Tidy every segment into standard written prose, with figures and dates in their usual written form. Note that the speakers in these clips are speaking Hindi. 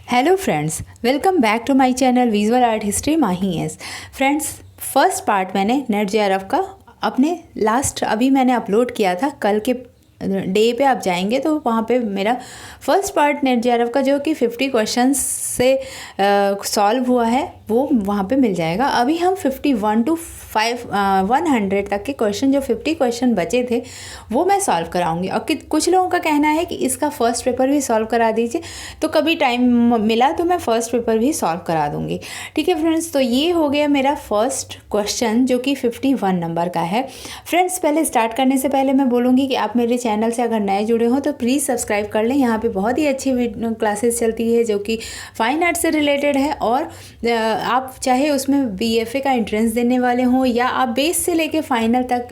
Hello friends, welcome back to my channel visual art history Mahi S. Friends, first part मैंने नेट जेआरएफ का अपने लास्ट अभी मैंने अपलोड किया था। कल के डे पे आप जाएंगे तो वहाँ पे मेरा फर्स्ट पार्ट नेट जेआरएफ का जो कि 50 क्वेश्चंस से सॉल्व हुआ है वो वहाँ पे मिल जाएगा। अभी हम 51 टू 100 तक के क्वेश्चन, जो 50 क्वेश्चन बचे थे वो मैं सॉल्व कराऊंगी। और कुछ लोगों का कहना है कि इसका फर्स्ट पेपर भी सॉल्व करा दीजिए, तो कभी टाइम मिला तो मैं फर्स्ट पेपर भी सॉल्व करा दूंगी। ठीक है फ्रेंड्स, तो ये हो गया मेरा फर्स्ट क्वेश्चन जो कि 51 नंबर का है। फ्रेंड्स, पहले स्टार्ट करने से पहले मैं बोलूँगी कि आप मेरे चैनल से अगर नए जुड़े हो तो प्लीज़ सब्सक्राइब कर लें। यहाँ पे बहुत ही अच्छी क्लासेस चलती है जो कि फाइन आर्ट से रिलेटेड है, और आप चाहे उसमें बीएफए का एंट्रेंस देने वाले हों या आप बेस से लेके फाइनल तक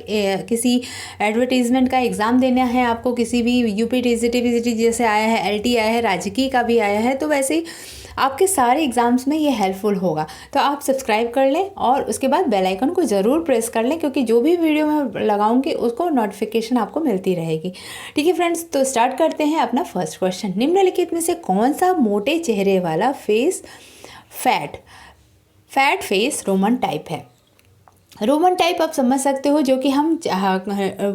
किसी एडवर्टीजमेंट का एग्ज़ाम देना है आपको, किसी भी यूपी टीजीटी वीजीटी जैसे आया है, एलटी आया है, राजकीय का भी आया है, तो वैसे ही आपके सारे एग्ज़ाम्स में ये हेल्पफुल होगा। तो आप सब्सक्राइब कर लें और उसके बाद बेल आइकन को ज़रूर प्रेस कर लें, क्योंकि जो भी वीडियो मैं लगाऊंगी उसको नोटिफिकेशन आपको मिलती रहेगी। ठीक है फ्रेंड्स, तो स्टार्ट करते हैं अपना फर्स्ट क्वेश्चन। निम्नलिखित में से कौन सा मोटे चेहरे वाला face fat face Roman type है? रोमन टाइप आप समझ सकते हो, जो कि हम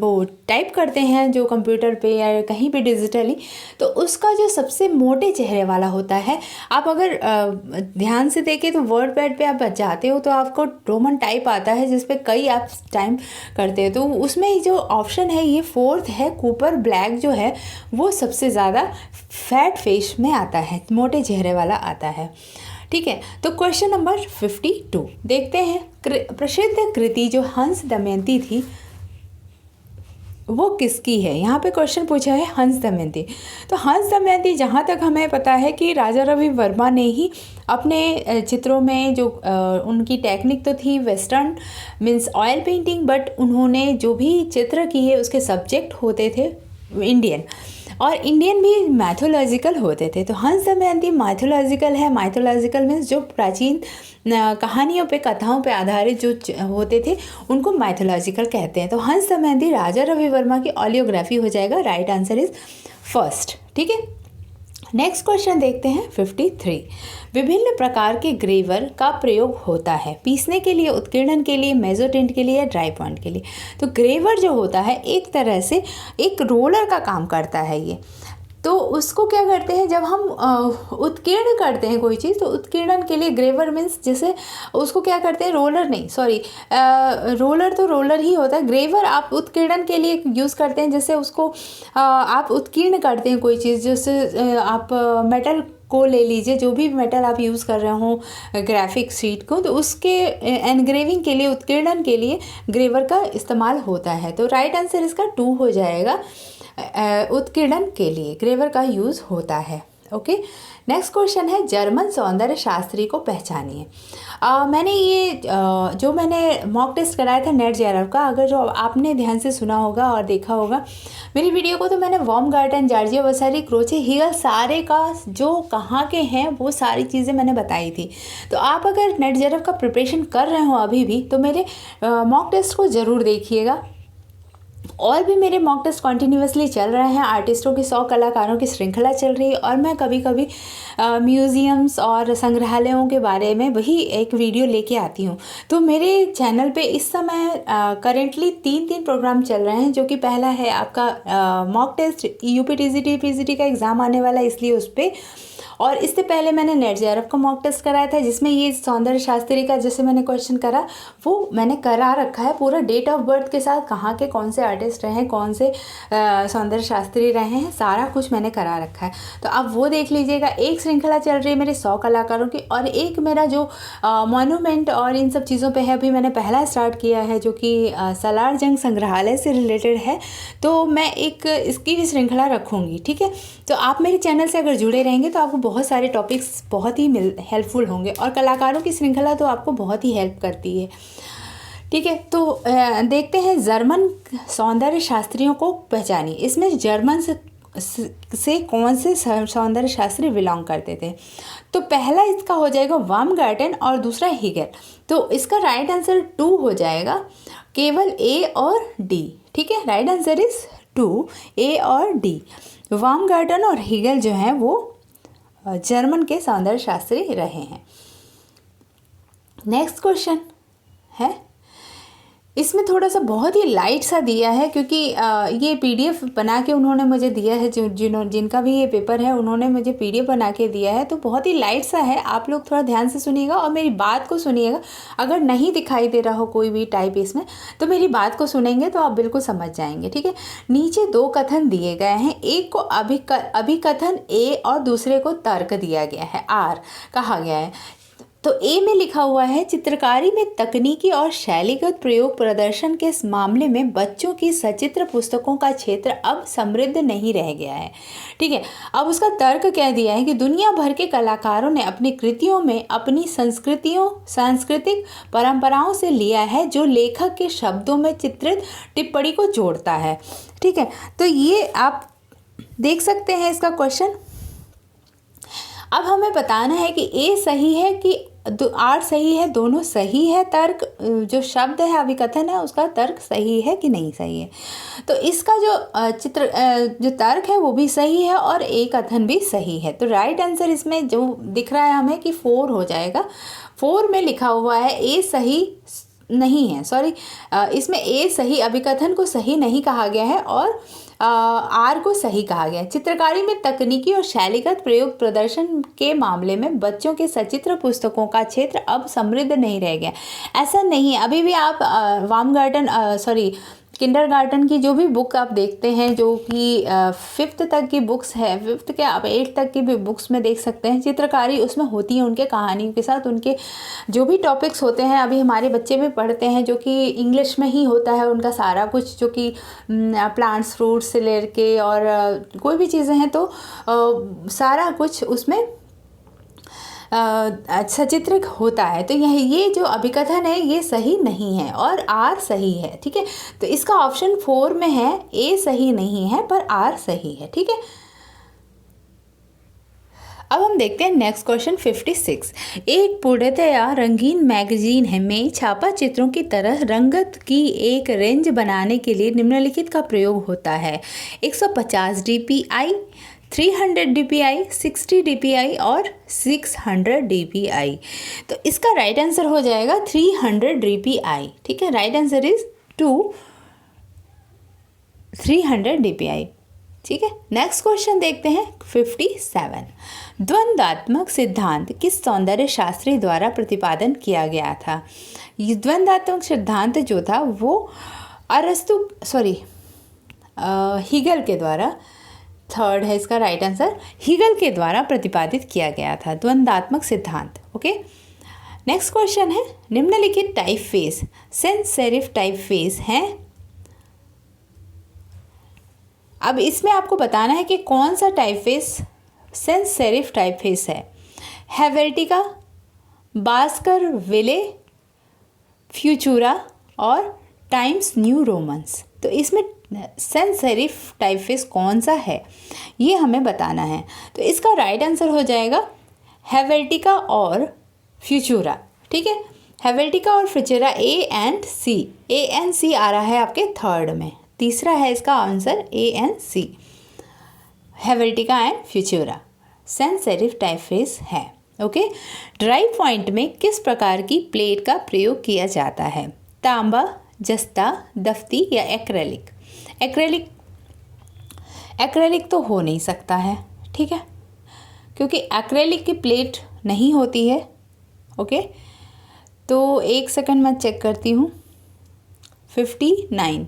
वो टाइप करते हैं जो कंप्यूटर पे या कहीं पे डिजिटली, तो उसका जो सबसे मोटे चेहरे वाला होता है। आप अगर ध्यान से देखें तो वर्ड पैड पे आप जाते हो तो आपको रोमन टाइप आता है जिस पे कई आप टाइप करते हो, तो उसमें जो ऑप्शन है ये फोर्थ है, कूपर ब्लैक जो है वो सबसे ज़्यादा फैट फेस में आता है, मोटे चेहरे वाला आता है। ठीक है, तो क्वेश्चन नंबर 52 देखते हैं। प्रसिद्ध कृति जो हंस दमयंती थी वो किसकी है? यहाँ पे क्वेश्चन पूछा है हंस दमयंती। तो हंस दमयंती जहाँ तक हमें पता है कि राजा रवि वर्मा ने ही अपने चित्रों में जो उनकी टेक्निक तो थी western means oil painting, but उन्होंने जो भी चित्र किए उसके सब्जेक्ट होते थे इंडियन, और इंडियन भी मैथोलॉजिकल होते थे। तो हंस दमयंती मैथोलॉजिकल है। मैथोलॉजिकल मीन्स जो प्राचीन कहानियों पे, कथाओं पे आधारित जो होते थे उनको मैथोलॉजिकल कहते हैं। तो हंस दमयंती राजा रवि वर्मा की ऑलियोग्राफी हो जाएगा। Right answer is first. ठीक है, नेक्स्ट क्वेश्चन देखते हैं 53। विभिन्न प्रकार के ग्रेवर का प्रयोग होता है पीसने के लिए, उत्कीर्णन के लिए, मेजोटिंट के लिए या ड्राई पॉइंट के लिए। तो ग्रेवर जो होता है एक तरह से एक रोलर का काम करता है ये। तो उसको क्या करते हैं, जब हम उत्कीर्ण करते हैं कोई चीज़, तो उत्कीर्णन के लिए ग्रेवर मीन्स जैसे उसको क्या करते हैं, रोलर नहीं सॉरी रोलर तो रोलर ही होता है। ग्रेवर आप उत्कीर्णन के लिए यूज़ करते हैं, जैसे उसको आप उत्कीर्ण करते हैं कोई चीज़, जैसे आप मेटल को ले लीजिए, जो भी मेटल आप यूज़ कर रहे हो ग्राफिक शीट को, तो उसके एनग्रेविंग के लिए, उत्कीर्णन के लिए ग्रेवर का इस्तेमाल होता है। तो राइट आंसर इसका 2 हो जाएगा। उत्कीर्णन के लिए ग्रेवर का यूज़ होता है। ओके, नेक्स्ट क्वेश्चन है जर्मन सौंदर्य शास्त्री को पहचानिए। मैंने ये जो मैंने मॉक टेस्ट कराया था नेट जेआरएफ का, अगर जो आपने ध्यान से सुना होगा और देखा होगा मेरी वीडियो को, तो मैंने वॉर्मगार्टन, जॉर्जिया वसारी, क्रोचे, हीगल सारे का जो कहाँ के हैं वो सारी चीज़ें मैंने बताई थी। तो आप अगर नेट जेआरएफ का प्रिपरेशन कर रहे हो अभी भी, तो मेरे मॉक टेस्ट को ज़रूर देखिएगा। और भी मेरे मॉक टेस्ट कॉन्टीन्यूसली चल रहे हैं। आर्टिस्टों की 100 कलाकारों की श्रृंखला चल रही है, और मैं कभी कभी म्यूज़ियम्स और संग्रहालयों के बारे में वही एक वीडियो लेके आती हूँ। तो मेरे चैनल पे इस समय करेंटली 3 प्रोग्राम चल रहे हैं, जो कि पहला है आपका mock test UP TGT PGT का एग्ज़ाम आने वाला है, इसलिए उस पर, और इससे पहले मैंने नेट जेआरएफ का मॉक टेस्ट कराया था जिसमें ये सौंदर्य शास्त्री का जैसे मैंने क्वेश्चन करा वो मैंने करा रखा है पूरा डेट ऑफ बर्थ के साथ, कहाँ के कौन से आर्टिस्ट रहे हैं, कौन से सौंदर्य शास्त्री रहे हैं, सारा कुछ मैंने करा रखा है। तो आप वो देख लीजिएगा। एक श्रृंखला चल रही है मेरे 100 कलाकारों की, और एक मेरा जो मॉन्यूमेंट और इन सब चीज़ों पर है, अभी मैंने पहला स्टार्ट किया है जो कि सालार जंग संग्रहालय से रिलेटेड है। तो मैं एक इसकी भी श्रृंखला रखूँगी। ठीक है, तो आप मेरे चैनल से अगर जुड़े रहेंगे तो आपको बहुत सारे टॉपिक्स बहुत ही हेल्पफुल होंगे, और कलाकारों की श्रृंखला तो आपको बहुत ही हेल्प करती है। ठीक है, तो देखते हैं जर्मन सौंदर्य शास्त्रियों को पहचानिए। इसमें जर्मन से कौन से सौंदर्य शास्त्री बिलोंग करते थे? तो पहला इसका हो जाएगा वॉर्मगार्टन और दूसरा हीगल। तो इसका राइट आंसर 2 हो जाएगा, केवल ए और डी। ठीक है, राइट आंसर इज 2, ए और डी। वॉर्मगार्टन और हीगल जो हैं वो जर्मन के सौंदर्य शास्त्री रहे हैं। नेक्स्ट क्वेश्चन है, इसमें थोड़ा सा बहुत ही लाइट सा दिया है, क्योंकि ये पीडीएफ बना के उन्होंने मुझे दिया है, जिनका भी ये पेपर है उन्होंने मुझे पीडीएफ बना के दिया है, तो बहुत ही लाइट सा है। आप लोग थोड़ा ध्यान से सुनिएगा और मेरी बात को सुनिएगा। अगर नहीं दिखाई दे रहा हो कोई भी टाइप इसमें, तो मेरी बात को सुनेंगे तो आप बिल्कुल समझ जाएंगे, ठीक है। नीचे 2 कथन दिए गए हैं, एक को अभिकथन ए और दूसरे को तर्क दिया गया है, आर कहा गया है। तो ए में लिखा हुआ है, चित्रकारी में तकनीकी और शैलीगत प्रयोग प्रदर्शन के इस मामले में बच्चों की सचित्र पुस्तकों का क्षेत्र अब समृद्ध नहीं रह गया है, ठीक है। अब उसका तर्क क्या दिया है कि दुनिया भर के कलाकारों ने अपनी कृतियों में अपनी सांस्कृतिक परंपराओं से लिया है, जो लेखक के शब्दों में चित्रित टिप्पणी को जोड़ता है, ठीक है। तो ये आप देख सकते हैं इसका क्वेश्चन। अब हमें बताना है कि ए सही है कि आर सही है, दोनों सही है। तर्क जो शब्द है अभिकथन है उसका तर्क सही है कि नहीं सही है। तो इसका जो तर्क है वो भी सही है और ए कथन भी सही है। तो राइट आंसर इसमें जो दिख रहा है हमें कि 4 हो जाएगा। 4 में लिखा हुआ है ए सही नहीं है, सॉरी, इसमें ए सही, अभिकथन को सही नहीं कहा गया है और आर को सही कहा गया है। चित्रकारी में तकनीकी और शैलीगत प्रयोग प्रदर्शन के मामले में बच्चों के सचित्र पुस्तकों का क्षेत्र अब समृद्ध नहीं रह गया। ऐसा नहीं है, अभी भी आप किंडरगार्टन की जो भी बुक आप देखते हैं, जो कि 5th तक की बुक्स है, 5th के आप 8th तक की भी बुक्स में देख सकते हैं, चित्रकारी उसमें होती है उनके कहानियों के साथ। उनके जो भी टॉपिक्स होते हैं, अभी हमारे बच्चे भी पढ़ते हैं, जो कि इंग्लिश में ही होता है उनका सारा कुछ, जो कि प्लांट्स फ्रूट्स से लेके और कोई भी चीज़ें हैं, तो सारा कुछ उसमें सचित्र होता है। तो ये जो अभिकथन है ये सही नहीं है और आर सही है, ठीक है। तो इसका ऑप्शन 4 में है, ए सही नहीं है पर आर सही है, ठीक है। अब हम देखते हैं नेक्स्ट क्वेश्चन 56। एक पूर्णतया रंगीन मैगजीन है में छापा चित्रों की तरह रंगत की एक रेंज बनाने के लिए निम्नलिखित का प्रयोग होता है। 150 dpi, 300 dpi, 60 dpi और 600 dpi। तो इसका राइट आंसर हो जाएगा 300 dpi, ठीक है। राइट आंसर इज 300 dpi, ठीक है। नेक्स्ट क्वेश्चन देखते हैं 57। द्वंद्वात्मक सिद्धांत किस सौंदर्य शास्त्री द्वारा प्रतिपादन किया गया था? ये द्वंद्वात्मक सिद्धांत जो था वो हीगल के द्वारा, 3rd है इसका राइट आंसर, हीगल के द्वारा प्रतिपादित किया गया था द्वंद्वात्मक सिद्धांत, ओके। नेक्स्ट क्वेश्चन है, निम्नलिखित टाइपफेस सेंस सेरिफ टाइपफेस हैं। अब इसमें आपको बताना है कि कौन सा टाइपफेस सेंस सेरिफ टाइपफेस है। हेवेल्टिका, बास्कर विले, फ्यूचुरा और टाइम्स न्यू रोमन्स। तो इसमें सेंस सेरिफ टाइपफेस कौन सा है ये हमें बताना है। तो इसका राइट आंसर हो जाएगा हेवेल्टिका और फ्यूचुरा, ठीक है। हेवेल्टिका और फ्यूचुरा, ए एंड सी आ रहा है आपके 3rd में। तीसरा है इसका answer a and c, Helvetica and Futura sans serif typeface है, ओके। ड्राई पॉइंट में किस प्रकार की प्लेट का प्रयोग किया जाता है? तांबा, जस्ता, दफ्ती या एक्रेलिक? एक्रेलिक तो हो नहीं सकता है, ठीक है, क्योंकि एक्रेलिक की प्लेट नहीं होती है, ओके। तो 1 सेकंड मैं चेक करती हूँ। 59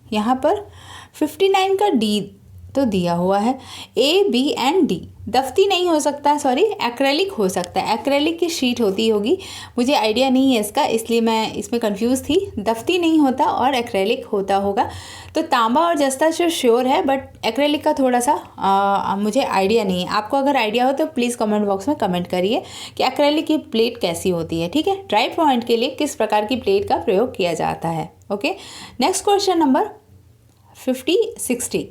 यहाँ पर 59 का डी तो दिया हुआ है, ए बी एंड डी। दफ्ती नहीं हो सकता, सॉरी, एक्रेलिक हो सकता है। एक्रेलिक की शीट होती होगी, मुझे आइडिया नहीं है इसका, इसलिए मैं इसमें कंफ्यूज थी। दफ्ती नहीं होता और एक्रेलिक होता होगा। तो तांबा और जस्ता जो श्योर है, बट एक्रेलिक का थोड़ा सा मुझे आइडिया नहीं है। आपको अगर आइडिया हो तो प्लीज़ कमेंट बॉक्स में कमेंट करिए कि एक्रेलिक की प्लेट कैसी होती है, ठीक है। ड्राई पॉइंट के लिए किस प्रकार की प्लेट का प्रयोग किया जाता है, ओके। Next question number 60।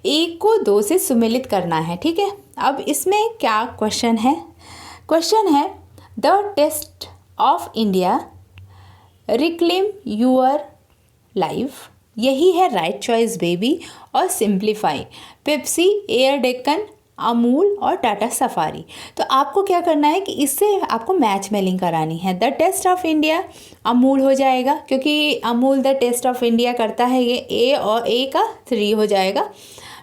1 को 2 से सुमेलित करना है, ठीक है। अब इसमें क्या क्वेश्चन है? क्वेश्चन है, the taste of India, reclaim your life, यही है राइट चॉइस बेबी और simplify, Pepsi, Air Deccan, Amul और टाटा सफारी। तो आपको क्या करना है कि इससे आपको मैच मेलिंग करानी है। The taste of India Amul हो जाएगा, क्योंकि Amul the taste of India करता है, ये ए और ए का 3 हो जाएगा।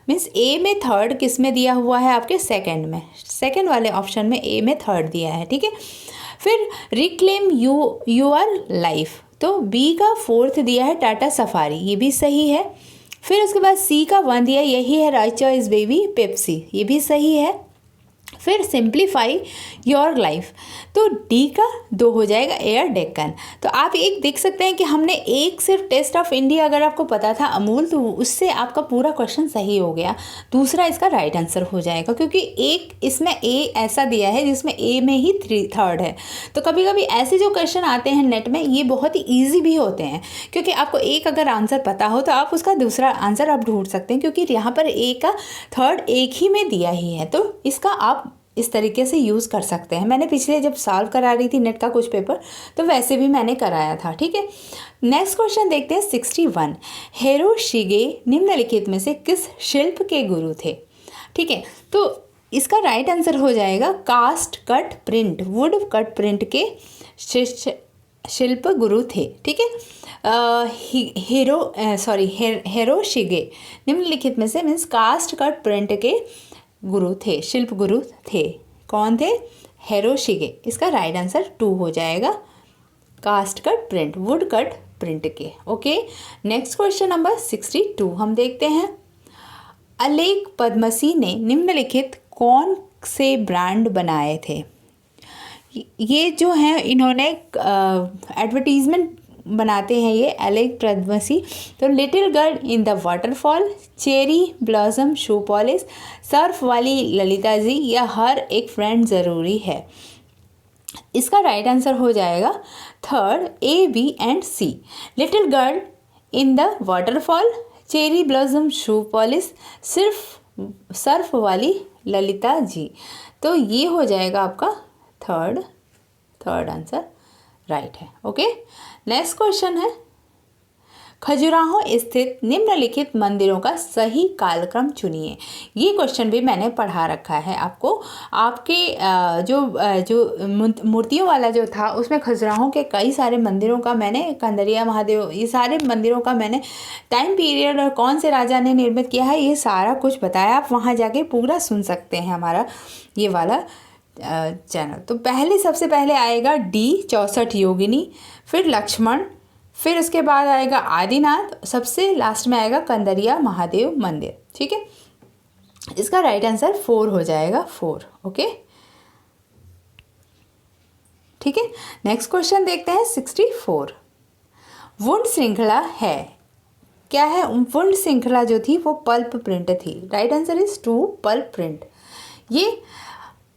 मीन्स ए में थर्ड किस में दिया हुआ है आपके सेकंड में, सेकंड वाले ऑप्शन में ए में थर्ड दिया है, ठीक है। फिर रिक्लेम यूर लाइफ, तो बी का फोर्थ दिया है टाटा सफारी, ये भी सही है। फिर उसके बाद सी का 1 दिया, यही है राइट चॉइस बेबी, पेप्सी, ये भी सही है। फिर सिंप्लीफाई योर लाइफ, तो डी का 2 हो जाएगा, एयर डेक्कन। तो आप एक देख सकते हैं कि हमने एक सिर्फ टेस्ट ऑफ इंडिया अगर आपको पता था अमूल, तो उससे आपका पूरा क्वेश्चन सही हो गया। दूसरा इसका राइट आंसर हो जाएगा, क्योंकि एक इसमें ए ऐसा दिया है जिसमें ए में ही थर्ड है। तो कभी कभी ऐसे जो क्वेश्चन आते हैं नेट में, ये बहुत ही ईजी भी होते हैं, क्योंकि आपको एक अगर आंसर पता हो तो आप उसका दूसरा आंसर आप ढूंढ सकते हैं, क्योंकि यहाँ पर ए का थर्ड एक ही में दिया ही है। तो इसका आप इस तरीके से यूज़ कर सकते हैं। मैंने पिछले जब सॉल्व करा रही थी नेट का कुछ पेपर, तो वैसे भी मैंने कराया था, ठीक है। नेक्स्ट क्वेश्चन देखते हैं 61। हिरोशिगे निम्नलिखित में से किस शिल्प के गुरु थे, ठीक है। तो इसका राइट आंसर हो जाएगा cast cut print, wood cut print के शिल्प गुरु थे, ठीक है। हिरोशिगे निम्नलिखित में से मीन्स कास्ट कट प्रिंट के गुरु थे, शिल्प गुरु थे। कौन थे? हिरोशिगे। इसका राइट आंसर 2 हो जाएगा, cast cut print, wood cut print के। ओके, नेक्स्ट क्वेश्चन नंबर 62 हम देखते हैं। अलेख पद्मसी ने निम्नलिखित कौन से ब्रांड बनाए थे? ये जो है इन्होंने एडवर्टीजमेंट बनाते हैं ये अलेख पद्मसी। तो little girl in the waterfall, cherry blossom shoe polish, Surf वाली ललिता जी या हर एक फ्रेंड ज़रूरी है। इसका राइट आंसर हो जाएगा third, a, b and c. Little girl in the waterfall, cherry blossom shoe polish, सिर्फ सर्फ वाली ललिता जी। तो ये हो जाएगा आपका थर्ड आंसर राइट है। ओके, नेक्स्ट क्वेश्चन है खजुराहो स्थित निम्नलिखित मंदिरों का सही कालक्रम चुनिए। ये क्वेश्चन भी मैंने पढ़ा रखा है आपको। आपके जो मूर्तियों वाला जो था उसमें खजुराहो के कई सारे मंदिरों का मैंने, कंदरिया महादेव, ये सारे मंदिरों का मैंने टाइम पीरियड और कौन से राजा ने निर्मित किया है, ये सारा कुछ बताया। आप वहाँ जाके पूरा सुन सकते हैं हमारा ये वाला चैनल। तो सबसे पहले आएगा डी 64 योगिनी, फिर लक्ष्मण, फिर उसके बाद आएगा आदिनाथ, सबसे लास्ट में आएगा कंदरिया महादेव मंदिर, ठीक है। इसका राइट आंसर 4 हो जाएगा, 4। ओके, ठीक है। नेक्स्ट क्वेश्चन देखते हैं 64। वुंड श्रृंखला है, क्या है? वुंड श्रृंखला जो थी वो पल्प प्रिंट थी। Right answer is 2, pulp print. ये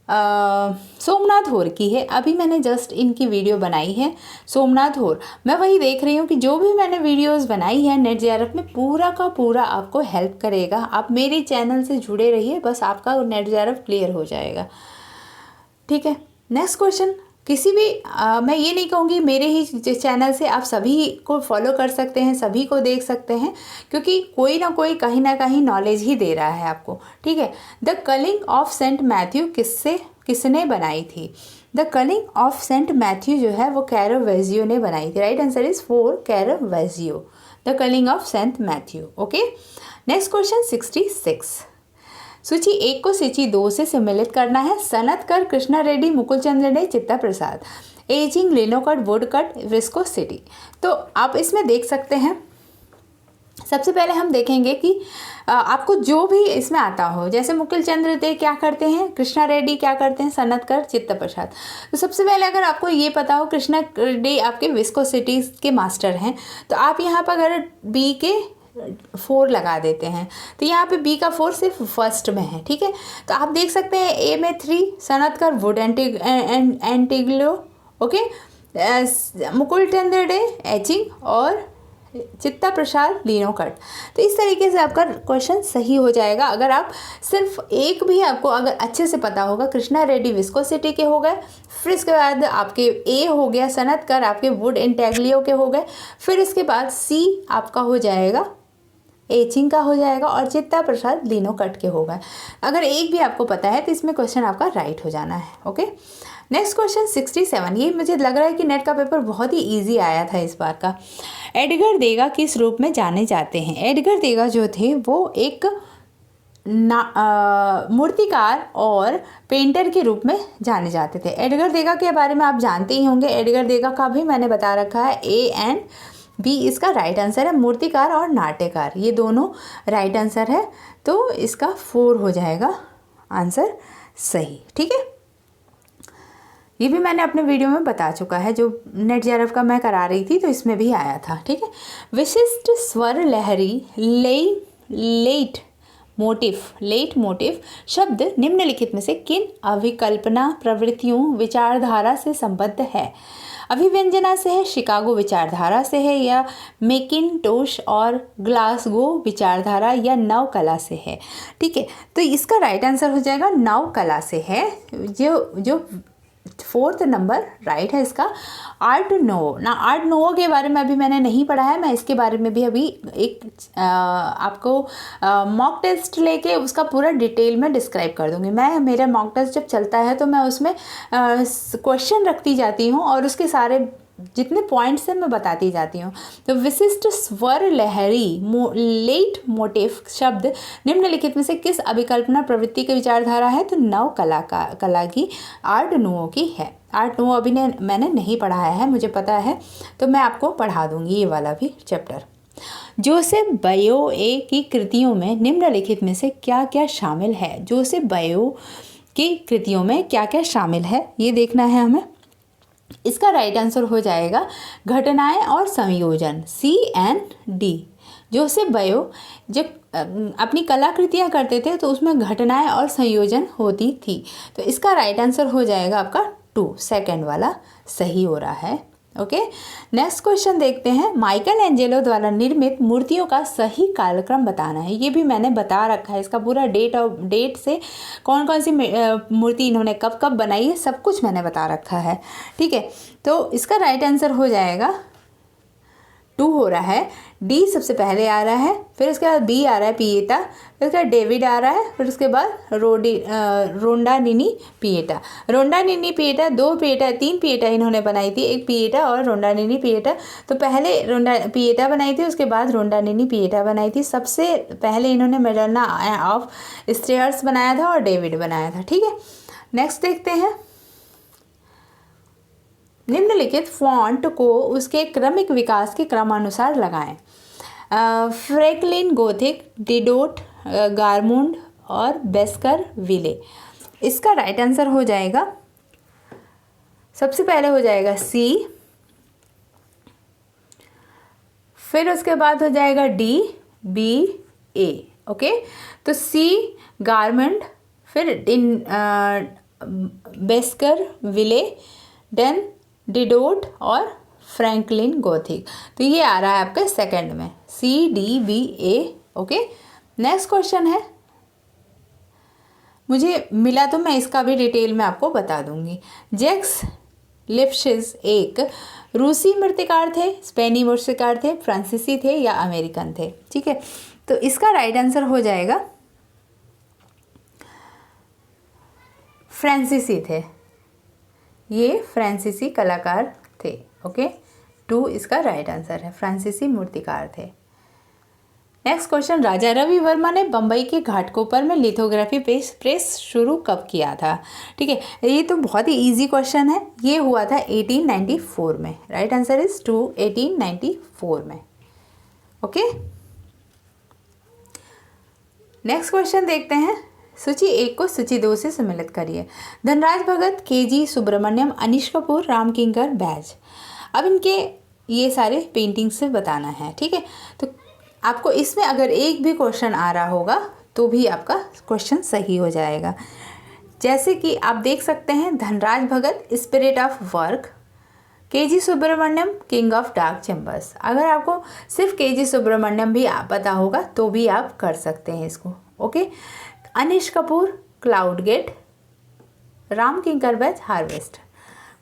सोमनाथ होर की है। अभी मैंने जस्ट इनकी वीडियो बनाई है, सोमनाथ होर। मैं वही देख रही हूँ कि जो भी मैंने वीडियोस बनाई है नेट जेआरएफ में, पूरा का पूरा आपको हेल्प करेगा। आप मेरे चैनल से जुड़े रहिए, बस आपका नेट जेआरएफ क्लियर हो जाएगा, ठीक है। नेक्स्ट क्वेश्चन, किसी भी मैं ये नहीं कहूँगी मेरे ही चैनल से आप सभी को फॉलो कर सकते हैं, सभी को देख सकते हैं, क्योंकि कोई ना कोई कहीं ना कहीं नॉलेज ही दे रहा है आपको, ठीक है। The calling of saint Matthew किसने बनाई थी? The calling of saint Matthew जो है वो कैरावेजियो ने बनाई थी। Right answer is 4, Caravaggio, the calling of saint Matthew. Okay, next question 66। सूची 1 को सूची 2 से सम्मिलित करना है। सनतकर, कृष्णा रेड्डी, मुकुल चंद्र डे, चित्ता प्रसाद, एजिंग, लिनोकट, वुडकट, विस्कोसिटी। तो आप इसमें देख सकते हैं, सबसे पहले हम देखेंगे कि आपको जो भी इसमें आता हो, जैसे मुकुल चंद्र डे क्या करते हैं, कृष्णा रेड्डी क्या करते हैं, सनतकर, चित्ता प्रसाद। तो सबसे पहले अगर आपको ये पता हो कृष्णा डे आपके विस्कोसिटी के मास्टर हैं, तो आप यहाँ पर अगर बी के 4 लगा देते हैं, तो यहाँ पे बी का 4 सिर्फ फर्स्ट में है, ठीक है। तो आप देख सकते हैं ए में 3, Sanat Kar, wood intaglio, okay, Mukul Chandra Dey, etching और चित्ता प्रसाद लिनोकट। तो इस तरीके से आपका क्वेश्चन सही हो जाएगा। अगर आप सिर्फ एक भी आपको अगर अच्छे से पता होगा, कृष्णा रेड्डी विस्कोसिटी के हो गए, फिर इसके बाद आपके ए हो गया सनतकर, आपके वुड इंटेग्लियो के हो गए, फिर इसके बाद सी आपका हो जाएगा एचिंग का हो जाएगा, और चित्ता प्रसाद लिनोकट के हो गए। अगर एक भी आपको पता है तो इसमें क्वेश्चन आपका राइट हो जाना है। Okay, next question 67। ये मुझे लग रहा है कि नेट का पेपर बहुत ही इजी आया था इस बार का। एडगर देगा किस रूप में जाने जाते हैं? एडगर देगा जो थे वो एक मूर्तिकार और पेंटर के रूप में जाने जाते थे। एडगर देगा के बारे में आप जानते ही होंगे। एडगर देगा का भी मैंने बता रखा है, ए एंड बी इसका राइट आंसर है। मूर्तिकार और नाट्यकार ये दोनों राइट आंसर है, तो इसका 4 हो जाएगा आंसर सही। ठीक है, ये भी मैंने अपने वीडियो में बता चुका है, जो नेट जेआरएफ का मैं करा रही थी तो इसमें भी आया था। ठीक है, विशिष्ट स्वर लहरी लेट मोटिव शब्द निम्नलिखित में से किन अभिकल्पना प्रवृत्तियों विचारधारा से संबद्ध है? अभिव्यंजना से है, शिकागो विचारधारा से है, या मैकिन्टोश और ग्लासगो विचारधारा, या नवकला से है? ठीक है, तो इसका राइट आंसर हो जाएगा नवकला से है। जो 4th नंबर राइट है इसका। आर्ट नोवो के बारे में अभी मैंने नहीं पढ़ा है, मैं इसके बारे में भी अभी एक आपको मॉक टेस्ट लेके उसका पूरा डिटेल में डिस्क्राइब कर दूंगी। मेरा मॉक टेस्ट जब चलता है तो मैं उसमें क्वेश्चन रखती जाती हूँ और उसके सारे जितने पॉइंट्स हैं मैं बताती जाती हूँ। तो विशिष्ट स्वर लहरी लेट मोटिव शब्द निम्नलिखित में से किस अभिकल्पना प्रवृत्ति की विचारधारा है? तो नव कला की आर्ट नोवो की है। आर्ट नोवो अभी मैंने नहीं पढ़ाया है, मुझे पता है, तो मैं आपको पढ़ा दूँगी ये वाला भी चैप्टर। जोसेफ बयोए की कृतियों में निम्नलिखित में से क्या क्या शामिल है? जोसेफ बयो की कृतियों में क्या क्या शामिल है ये देखना है हमें। इसका राइट आंसर हो जाएगा घटनाएं और संयोजन, सी एंड डी। जोसेफ बयो जब अपनी कलाकृतियाँ करते थे तो उसमें घटनाएं और संयोजन होती थी, तो इसका राइट आंसर हो जाएगा आपका 2, सेकंड वाला सही हो रहा है। ओके, नेक्स्ट क्वेश्चन देखते हैं। माइकल एंजेलो द्वारा निर्मित मूर्तियों का सही कालक्रम बताना है। ये भी मैंने बता रखा है, इसका पूरा डेट से कौन कौन सी मूर्ति इन्होंने कब कब बनाई है सब कुछ मैंने बता रखा है। ठीक है, तो इसका राइट आंसर हो जाएगा 2 हो रहा है। डी सबसे पहले आ रहा है, फिर उसके बाद बी आ रहा है पिएटा, फिर उसके बाद डेविड आ रहा है, फिर उसके बाद रोंडानिनी पिएटा। रोंडानिनी पिएटा 2 पिएटा 3 पिएटा इन्होंने बनाई थी, एक पिएटा और रोंडानिनी पिएटा। तो पहले पिएटा बनाई थी, उसके बाद रोंडानिनी पिएटा बनाई थी। सबसे पहले इन्होंने मेडोना ऑफ स्टेयर्स बनाया था और डेविड बनाया था। ठीक है, नेक्स्ट देखते हैं। निम्नलिखित फॉन्ट को उसके क्रमिक विकास के क्रमानुसार लगाएं। फ्रैंकलिन गोथिक, डिडोट, गारमुंड और बेस्कर विले। इसका राइट आंसर हो जाएगा, सबसे पहले हो जाएगा सी, फिर उसके बाद हो जाएगा डी, बी, ए। ओके, तो सी गारमुंड, फिर बेस्कर विले, देन डिडोट और फ्रैंकलिन गोथिक। तो ये आ रहा है आपके सेकंड में, सी डी बी ए। ओके, नेक्स्ट क्वेश्चन है, मुझे मिला तो मैं इसका भी डिटेल में आपको बता दूंगी। जैक्स लिप्सिस एक रूसी मूर्तिकार थे, स्पेनी मूर्तिकार थे, फ्रांसीसी थे या अमेरिकन थे? ठीक है, तो इसका राइट आंसर हो जाएगा फ्रांसीसी थे, ये फ्रांसीसी कलाकार थे। ओके, 2 इसका राइट आंसर है, फ्रांसीसी मूर्तिकार थे। नेक्स्ट क्वेश्चन, राजा रवि वर्मा ने बम्बई के घाटकोपर में लिथोग्राफी प्रेस शुरू कब किया था? ठीक है, ये तो बहुत ही इजी क्वेश्चन है, ये हुआ था 1894 में। राइट आंसर इज 2, 1894 में। ओके, नेक्स्ट क्वेश्चन देखते हैं। सूची 1 को सूची 2 से सम्मिलित करिए। धनराज भगत, केजी सुब्रमण्यम, अनिश कपूर, राम किंकर, बैज। अब इनके ये सारे पेंटिंग से बताना है। ठीक है, तो आपको इसमें अगर एक भी क्वेश्चन आ रहा होगा तो भी आपका क्वेश्चन सही हो जाएगा। जैसे कि आप देख सकते हैं, Dhanraj Bhagat spirit of work, KG Subramanyan, king of dark chambers. अगर आपको सिर्फ KG सुब्रमण्यम भी पता होगा तो भी आप कर सकते हैं इसको। Okay, Anish Kapoor, cloud gate, Ram Kinkar Baij, harvest.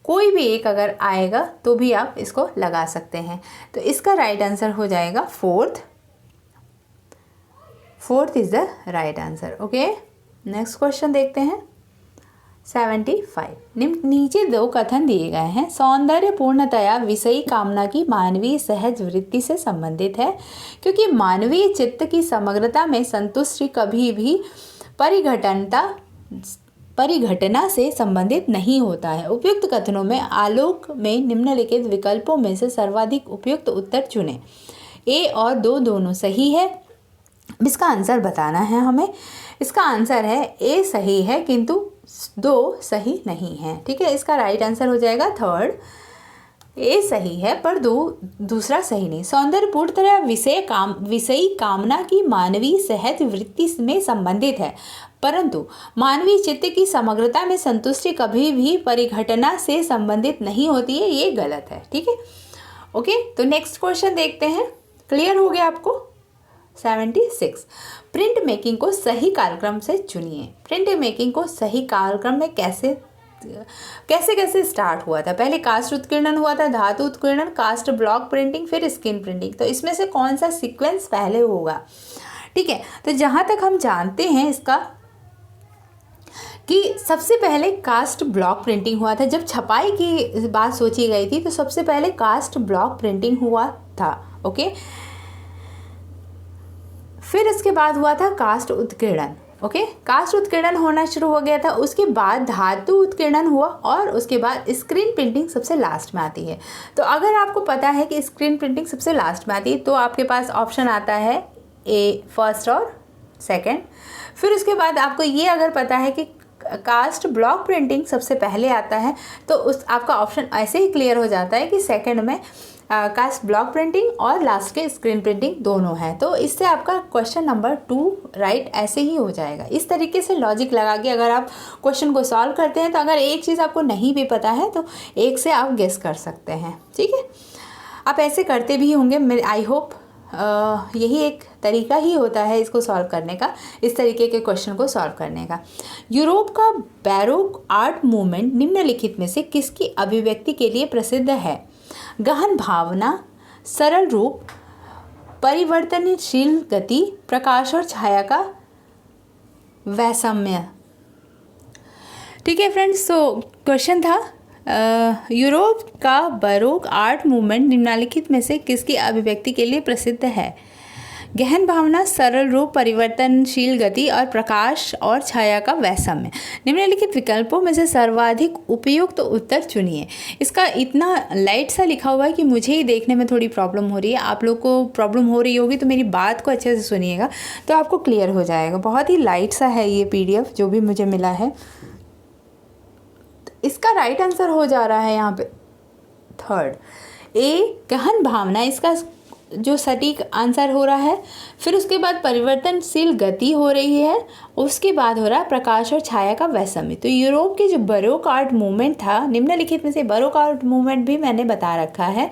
कोई भी एक अगर आएगा तो भी आप इसको लगा सकते हैं। तो इसका राइट आंसर हो जाएगा fourth is the right answer. Okay, next question देखते हैं 75। नीचे दो कथन दिए गए हैं। सौंदर्य पूर्णतया विषयी कामना की मानवीय सहज वृत्ति से संबंधित है, क्योंकि मानवीय चित्त की समग्रता में संतुष्टि कभी भी परिघटना से संबंधित नहीं होता है। उपयुक्त कथनों में आलोक में निम्नलिखित विकल्पों में से सर्वाधिक उपयुक्त उत्तर चुनें। ए और दो दोनों सही है। इसका आंसर बताना है हमें। इसका आंसर है ए सही है किंतु दो सही नहीं है। ठीक है, इसका राइट आंसर हो जाएगा थर्ड। ए सही है पर दूसरा सही नहीं। सौंदर्य पूर्णतया विषयी कामना की मानवीय सहज वृत्ति में संबंधित है, परंतु मानवीय चित्त की समग्रता में संतुष्टि कभी भी परिघटना से संबंधित नहीं होती है। ये गलत है। ठीक है, ओके, तो नेक्स्ट क्वेश्चन देखते हैं। क्लियर हो गया आपको? 76। प्रिंट मेकिंग को सही कार्यक्रम से चुनिए। प्रिंट मेकिंग को सही कार्यक्रम में कैसे स्टार्ट हुआ था? पहले कास्ट उत्कीर्णन हुआ था, धातु उत्कीर्णन, कास्ट ब्लॉक प्रिंटिंग, फिर स्क्रीन प्रिंटिंग। तो इसमें से कौन सा सीक्वेंस पहले होगा? ठीक है, तो जहाँ तक हम जानते हैं इसका कि सबसे पहले कास्ट ब्लॉक प्रिंटिंग हुआ था। जब छपाई की बात सोची गई थी तो सबसे पहले कास्ट ब्लॉक प्रिंटिंग हुआ था। ओके, फिर इसके बाद हुआ था कास्ट उत्कीर्णन। ओके, कास्ट उत्कीर्णन होना शुरू हो गया था, उसके बाद धातु उत्कीर्णन हुआ और उसके बाद स्क्रीन प्रिंटिंग सबसे लास्ट में आती है। तो अगर आपको पता है कि स्क्रीन प्रिंटिंग सबसे लास्ट में आती है तो आपके पास ऑप्शन आता है ए फर्स्ट और सेकंड। फिर उसके बाद आपको ये अगर पता है कि कास्ट ब्लॉक प्रिंटिंग सबसे पहले आता है तो आपका ऑप्शन ऐसे ही क्लियर हो जाता है कि सेकंड में कास्ट ब्लॉक प्रिंटिंग और लास्ट के स्क्रीन प्रिंटिंग दोनों है। तो इससे आपका क्वेश्चन नंबर 2 राइट ऐसे ही हो जाएगा। इस तरीके से लॉजिक लगा के अगर आप क्वेश्चन को सॉल्व करते हैं तो अगर एक चीज़ आपको नहीं भी पता है तो एक से आप गेस कर सकते हैं। ठीक है, आप ऐसे करते भी होंगे। आई होप यही एक तरीका ही होता है इसको सॉल्व करने का, इस तरीके के क्वेश्चन को सॉल्व करने का। यूरोप का बैरोक आर्ट मूवमेंट निम्नलिखित में से किसकी अभिव्यक्ति के लिए प्रसिद्ध है? गहन भावना, सरल रूप, परिवर्तनशील गति, प्रकाश और छाया का वैषम्य। ठीक है फ्रेंड्स, तो क्वेश्चन था यूरोप का बैरोक आर्ट मूवमेंट निम्नलिखित में से किसकी अभिव्यक्ति के लिए प्रसिद्ध है? गहन भावना, सरल रूप, परिवर्तनशील गति और प्रकाश और छाया का वैषम्य। निम्नलिखित विकल्पों में से सर्वाधिक उपयुक्त उत्तर चुनिए। इसका इतना लाइट सा लिखा हुआ है कि मुझे ही देखने में थोड़ी प्रॉब्लम हो रही है। आप लोग को प्रॉब्लम हो रही होगी तो मेरी बात को अच्छे से सुनिएगा तो आपको क्लियर हो जाएगा। बहुत ही लाइट सा है ये PDF जो भी मुझे मिला है। इसका राइट आंसर हो जा रहा है यहाँ पे थर्ड, ए गहन भावना, इसका जो सटीक आंसर हो रहा है। फिर उसके बाद परिवर्तनशील गति हो रही है, उसके बाद हो रहा है प्रकाश और छाया का वैषम्य। तो यूरोप के जो बैरोक आर्ट मूवमेंट था, निम्नलिखित में से बैरोक आर्ट मूवमेंट भी मैंने बता रखा है,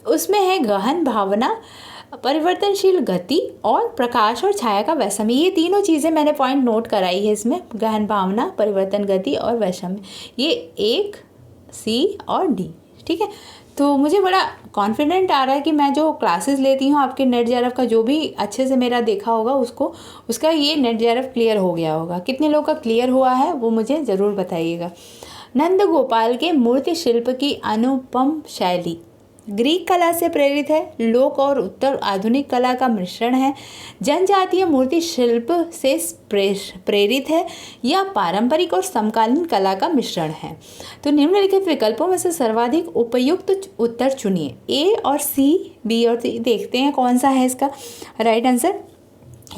उसमें है गहन भावना, परिवर्तनशील गति और प्रकाश और छाया का वैषम्य। ये तीनों चीज़ें मैंने पॉइंट नोट कराई है इसमें, गहन भावना, परिवर्तन गति और वैषम्य। ये 1, C और D। ठीक है, तो मुझे बड़ा कॉन्फिडेंट आ रहा है कि मैं जो क्लासेस लेती हूँ आपके नेट JRF का जो भी अच्छे से मेरा देखा होगा उसका ये नेट JRF क्लियर हो गया होगा। कितने लोगों का क्लियर हुआ है वो मुझे ज़रूर बताइएगा। नंद गोपाल के मूर्ति शिल्प की अनुपम शैली ग्रीक कला से प्रेरित है, लोक और उत्तर आधुनिक कला का मिश्रण है, जनजातीय मूर्ति शिल्प से प्रेरित है या पारंपरिक और समकालीन कला का मिश्रण है। तो निम्नलिखित विकल्पों में से सर्वाधिक उपयुक्त उत्तर चुनिए। ए और C, B और C देखते हैं कौन सा है इसका राइट आंसर।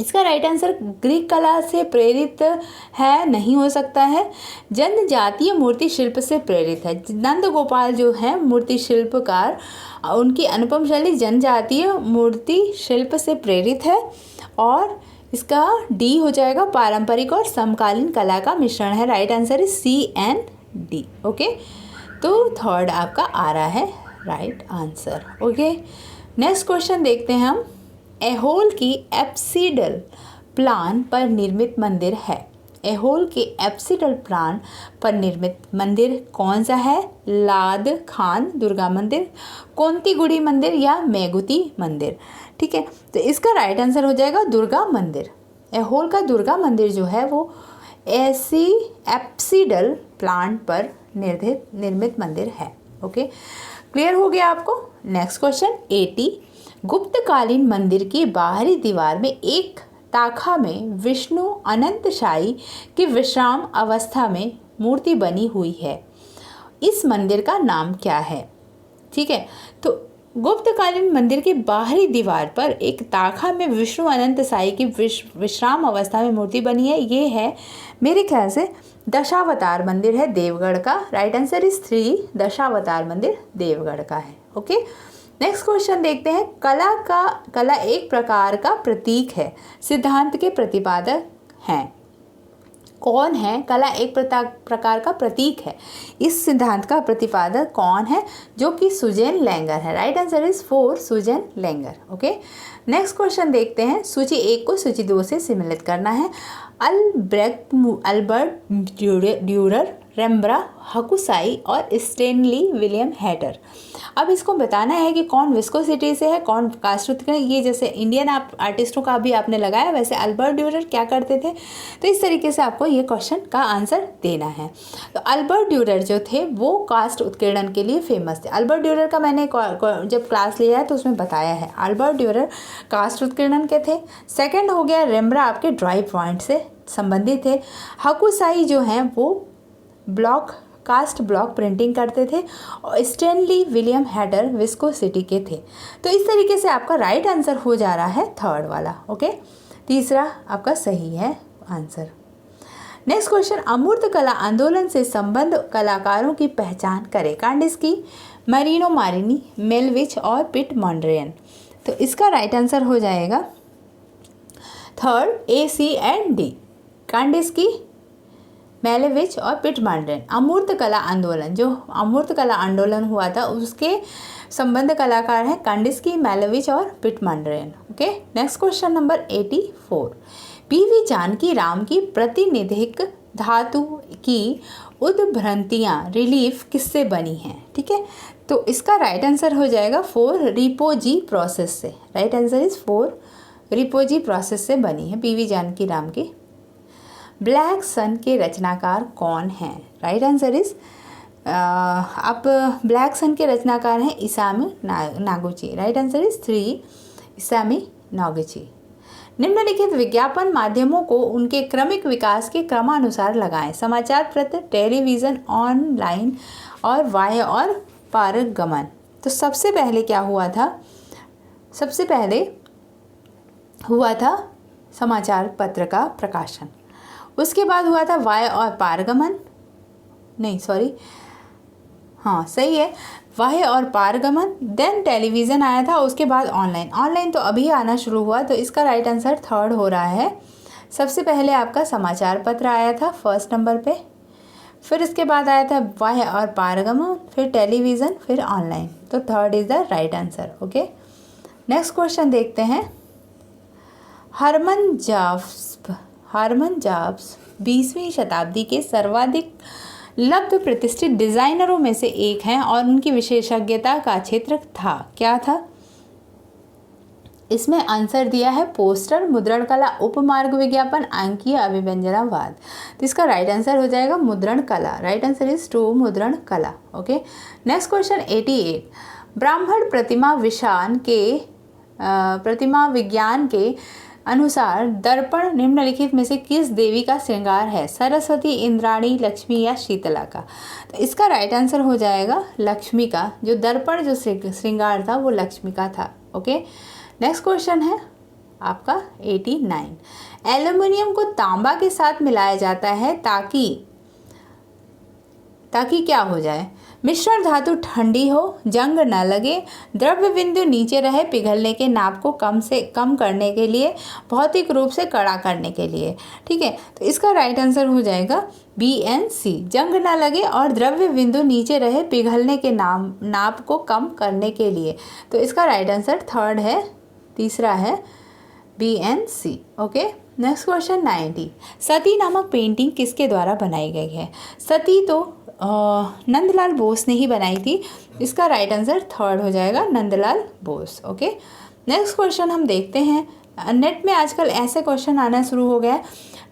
इसका राइट आंसर ग्रीक कला से प्रेरित है, नहीं हो सकता है। जनजातीय मूर्ति शिल्प से प्रेरित है। नंद गोपाल जो है मूर्ति शिल्पकार, उनकी अनुपम शैली जनजातीय मूर्ति शिल्प से प्रेरित है। और इसका D हो जाएगा, पारंपरिक और समकालीन कला का मिश्रण है। Right answer is C and D। Okay, तो थर्ड आपका आ रहा है right answer. Okay, next question देखते हैं हम। ऐहोल की एप्सिडल प्लान पर निर्मित मंदिर है। ऐहोल के एप्सिडल प्लान पर निर्मित मंदिर कौन सा है? लाद खान दुर्गा मंदिर, कोंतीगुड़ी मंदिर या मेगुती मंदिर। ठीक है, तो इसका राइट आंसर हो जाएगा दुर्गा मंदिर। ऐहोल का दुर्गा मंदिर जो है वो ऐसी एप्सिडल प्लान पर निर्मित मंदिर है। ओके, क्लियर हो गया आपको। Next question 80। गुप्तकालीन मंदिर की बाहरी दीवार में एक ताखा में विष्णु अनंतशायी की विश्राम अवस्था में मूर्ति बनी हुई है। इस मंदिर का नाम क्या है? ठीक है, तो गुप्तकालीन मंदिर की बाहरी दीवार पर एक ताखा में विष्णु अनंत साई की विश्राम अवस्था में मूर्ति बनी है। ये है मेरे ख्याल से दशावतार मंदिर है देवगढ़ का। राइट आंसर इज 3, दशावतार मंदिर देवगढ़ का है। ओके, नेक्स्ट क्वेश्चन देखते हैं। कला एक प्रकार का प्रतीक है, सिद्धांत के प्रतिपादक हैं। कौन है? कला एक प्रकार का प्रतीक है, इस सिद्धांत का प्रतिपादक कौन है? जो कि सुजेन लेंगर है। Right answer is 4, Suzanne Langer. Okay, next question देखते हैं। सूची 1 को सूची 2 से सम्मिलित करना है। अल्बर्ट ड्यूरर, रेम्ब्रा, हकुसाई और स्टेनली विलियम हैटर। अब इसको बताना है कि कौन विस्कोसिटी से है, कौन कास्ट उत्कीर्ण। ये जैसे इंडियन आर्टिस्टों का भी आपने लगाया, वैसे अल्बर्ट ड्यूरर क्या करते थे। तो इस तरीके से आपको ये क्वेश्चन का आंसर देना है। तो अल्बर्ट ड्यूरर जो थे वो कास्ट उत्कीर्णन के लिए फेमस थे। अल्बर्ट ड्यूरर का मैंने जब क्लास लिया है तो उसमें बताया है। अल्बर्ट ड्यूरर कास्ट उत्कीर्णन के थे। सेकेंड हो गया रेम्ब्रा, आपके ड्राई पॉइंट से संबंधित थे। हकुसाई जो हैं वो कास्ट ब्लॉक प्रिंटिंग करते थे। और स्टेनली विलियम हैटर विस्कोसिटी के थे। तो इस तरीके से आपका राइट आंसर हो जा रहा है थर्ड वाला। ओके, तीसरा आपका सही है आंसर। Next question. अमूर्त कला आंदोलन से संबद्ध कलाकारों की पहचान करें। कांडिस्की, मरीनो मारिनी, मेलविच और पिट मॉन्ड्रियन। तो इसका राइट आंसर हो जाएगा third, A, C and D। कांडिस्की, Malevich और पिट मॉन्ड्रियन। अमूर्त कला आंदोलन, जो अमूर्त कला आंदोलन हुआ था उसके संबंध कलाकार हैं कांडिस्की, मेलेविच और Piet Mondrian. Okay, next question number 84। PV Janaki Ram की प्रातिनिधिक धातु की उद्भ्रांतियाँ रिलीफ किससे बनी हैं? ठीक है, तो इसका राइट आंसर हो जाएगा 4, रिपोजी प्रोसेस से। राइट आंसर इज 4, रिपोजी प्रोसेस से बनी है PV जानकी राम की। ब्लैक सन के रचनाकार कौन हैं? राइट आंसर इज आप ब्लैक सन के रचनाकार हैं Isamu Noguchi. Right answer is 3, Isamu Noguchi. निम्नलिखित विज्ञापन माध्यमों को उनके क्रमिक विकास के क्रमानुसार लगाएं। समाचार पत्र, टेलीविज़न, ऑनलाइन और वाह्य और पारगमन। तो सबसे पहले क्या हुआ था? सबसे पहले हुआ था समाचार पत्र का प्रकाशन। उसके बाद हुआ था वाह्य और पारगमन, नहीं सॉरी, हाँ सही है, वाह्य और पारगमन। देन टेलीविज़न आया था, उसके बाद ऑनलाइन तो अभी आना शुरू हुआ। तो इसका राइट आंसर थर्ड हो रहा है। सबसे पहले आपका समाचार पत्र आया था फर्स्ट नंबर पे, फिर इसके बाद आया था वाह्य और पारगमन, फिर टेलीविज़न, फिर ऑनलाइन। तो third is the right answer. Okay, next question देखते हैं। हरमन जाब्स 20वीं शताब्दी के सर्वाधिक लब्ध प्रतिष्ठित डिज़ाइनरों में से एक हैं और उनकी विशेषज्ञता का क्षेत्र था, क्या था? इसमें आंसर दिया है पोस्टर, मुद्रण कला, उपमार्ग विज्ञापन, अंकीय अभिव्यंजनावाद। तो इसका राइट आंसर हो जाएगा मुद्रण कला। राइट आंसर इज 2, मुद्रण कला। Okay, next question 88। ब्राह्मण प्रतिमा विज्ञान के अनुसार दर्पण निम्नलिखित में से किस देवी का श्रृंगार है? सरस्वती, इंद्राणी, लक्ष्मी या शीतला का? तो इसका राइट आंसर हो जाएगा लक्ष्मी का। जो दर्पण जो श्रृंगार था वो लक्ष्मी का था। ओके, नेक्स्ट क्वेश्चन है आपका 89। एल्युमिनियम को तांबा के साथ मिलाया जाता है ताकि क्या हो जाए? मिश्रण धातु ठंडी हो, जंग न लगे, द्रव्य बिंदु नीचे रहे, पिघलने के नाप को कम से कम करने के लिए, भौतिक रूप से कड़ा करने के लिए। ठीक है, तो इसका राइट आंसर हो जाएगा बी एंड सी, जंग न लगे और द्रव्य बिंदु नीचे रहे, पिघलने के नाप को कम करने के लिए। तो इसका राइट आंसर थर्ड है, तीसरा है b and c. Okay, next question 90, Sati नामक पेंटिंग किसके द्वारा बनाई गई है? सती तो नंदलाल बोस ने ही बनाई थी। इसका राइट आंसर थर्ड हो जाएगा, Nandlal Bose. Okay, next question हम देखते हैं। नेट में आजकल ऐसे क्वेश्चन आना शुरू हो गया है।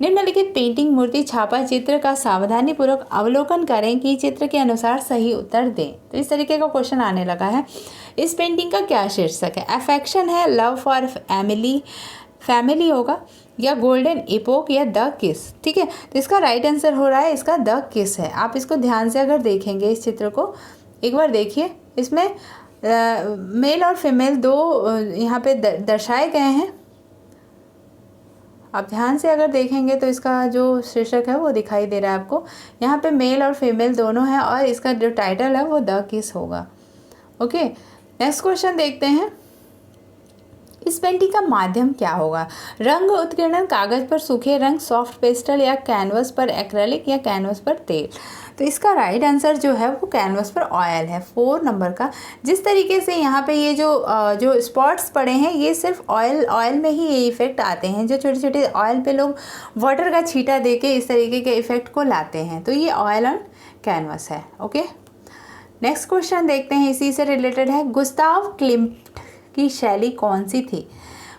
निम्नलिखित पेंटिंग मूर्ति छापा चित्र का सावधानीपूर्वक अवलोकन करें कि चित्र के अनुसार सही उत्तर दें। तो इस तरीके का क्वेश्चन आने लगा है। इस पेंटिंग का क्या शीर्षक है? अफेक्शन है, लव फॉर फैमिली होगा, या गोल्डन इपोक, या द किस। ठीक है, तो इसका राइट आंसर हो रहा है इसका द किस है। आप इसको ध्यान से अगर देखेंगे, इस चित्र को एक बार देखिए, इसमें मेल और फीमेल दो यहाँ पे दर्शाए गए हैं। आप ध्यान से अगर देखेंगे तो इसका जो शीर्षक है वो दिखाई दे रहा है आपको। यहाँ पे मेल और फीमेल दोनों हैं और इसका जो टाइटल है वो द किस होगा। ओके, नेक्स्ट क्वेश्चन देखते हैं। इस पेंटिंग का माध्यम क्या होगा? रंग उत्कीर्णन, कागज पर सूखे रंग, सॉफ्ट पेस्टल, या कैनवस पर एक्रेलिक, या कैनवस पर तेल। तो इसका राइट आंसर जो है वो कैनवस पर ऑयल है, 4 नंबर का। जिस तरीके से यहाँ पे ये जो स्पॉट्स पड़े हैं, ये सिर्फ ऑयल में ही ये इफेक्ट आते हैं। जो छोटे छोटे ऑयल पे लोग वाटर का छींटा दे के इस तरीके के इफेक्ट को लाते हैं, तो ये ऑयल ऑन कैनवस है। ओके, नेक्स्ट क्वेश्चन देखते हैं, इसी से रिलेटेड है। गुस्ताव क्लिम्ट की शैली कौन सी थी?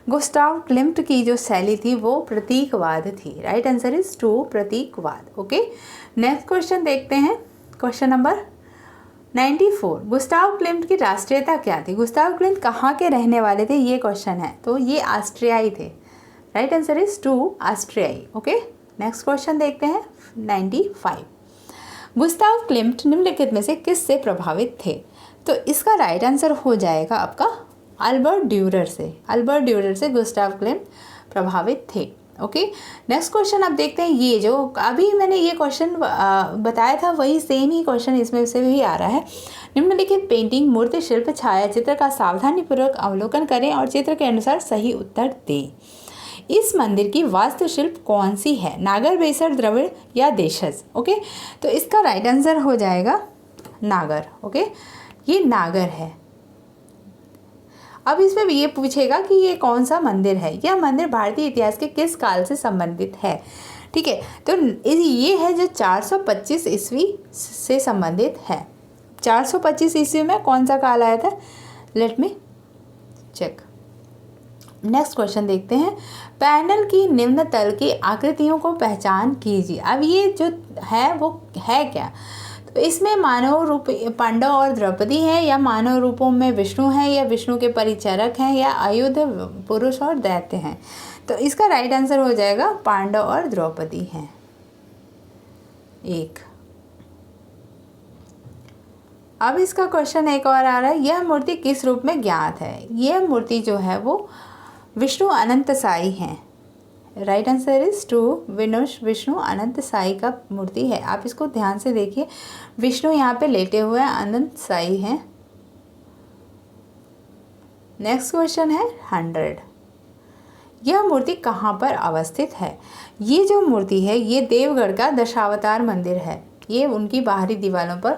गुस्ताव क्लिम्ट की जो शैली थी वो प्रतीकवाद थी। राइट आंसर इज 2, प्रतीकवाद। ओके, नेक्स्ट क्वेश्चन देखते हैं, क्वेश्चन नंबर 94। गुस्ताव क्लिम्ट की राष्ट्रीयता क्या थी? गुस्ताव क्लिम्ट कहाँ के रहने वाले थे, ये क्वेश्चन है। तो ये ऑस्ट्रियाई थे। राइट आंसर इज 2, ऑस्ट्रियाई। ओके, नेक्स्ट क्वेश्चन देखते हैं 95। गुस्ताव क्लिम्ट निम्नलिखित में से किससे प्रभावित थे? तो इसका राइट आंसर हो जाएगा आपका अल्बर्ट ड्यूरर से। अल्बर्ट ड्यूरर से गुस्ताव क्लिम्ट प्रभावित थे। ओके, नेक्स्ट क्वेश्चन अब देखते हैं। ये जो अभी मैंने ये क्वेश्चन बताया था वही सेम ही क्वेश्चन इसमें से भी आ रहा है। निम्नलिखित पेंटिंग, मूर्ति शिल्प, छाया चित्र का सावधानीपूर्वक अवलोकन करें और चित्र के अनुसार सही उत्तर दें। इस मंदिर की वास्तुशिल्प कौन सी है? नागर, बेसर, द्रविड़, या देशज। ओके, तो इसका राइट आंसर हो जाएगा नागर। ओके, ये नागर है। अब इसमें ये पूछेगा कि ये कौन सा मंदिर है। यह मंदिर भारतीय इतिहास के किस काल से संबंधित है? ठीक है, तो ये है जो 425 ईस्वी से संबंधित है। 425 ईस्वी में कौन सा काल आया था? Let me check. Next question देखते हैं। पैनल की निम्न तल की आकृतियों को पहचान कीजिए। अब ये जो है वो है क्या? तो इसमें मानव रूप पांडव और द्रौपदी हैं, या मानव रूपों में विष्णु हैं, या विष्णु के परिचारक हैं, या आयुध पुरुष और दैत्य हैं। तो इसका राइट आंसर हो जाएगा पांडव और द्रौपदी हैं। 1। अब इसका क्वेश्चन एक और आ रहा है। यह मूर्ति किस रूप में ज्ञात है? यह मूर्ति जो है वो विष्णु अनंत साई हैं। राइट आंसर इज 2, विष्णु अनंत साई का मूर्ति है। आप इसको ध्यान से देखिए, विष्णु यहाँ पे लेटे हुए हैं, अनंत साई हैं। नेक्स्ट क्वेश्चन है 100। यह मूर्ति कहाँ पर अवस्थित है? ये जो मूर्ति है ये देवगढ़ का दशावतार मंदिर है। ये उनकी बाहरी दीवारों पर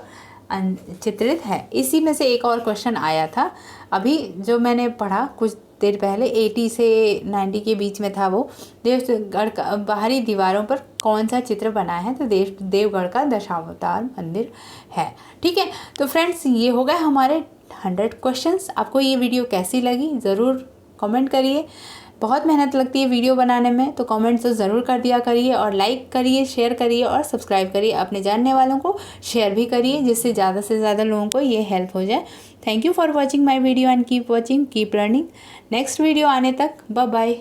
चित्रित है। इसी में से एक और क्वेश्चन आया था अभी जो मैंने पढ़ा कुछ देर पहले, 80 से 90 के बीच में था वो। देवगढ़ का बाहरी दीवारों पर कौन सा चित्र बना है? तो देवगढ़ का दशावतार मंदिर है। ठीक है, तो फ्रेंड्स ये हो गए हमारे 100 क्वेश्चंस। आपको ये वीडियो कैसी लगी ज़रूर कमेंट करिए। बहुत मेहनत लगती है वीडियो बनाने में, तो कमेंट्स तो ज़रूर कर दिया करिए, और लाइक करिए, शेयर करिए और सब्सक्राइब करिए। अपने जानने वालों को शेयर भी करिए जिससे ज़्यादा से ज़्यादा लोगों को ये हेल्प हो जाए। Thank you for watching my video and keep watching, keep learning. Next video आने तक बाय बाय।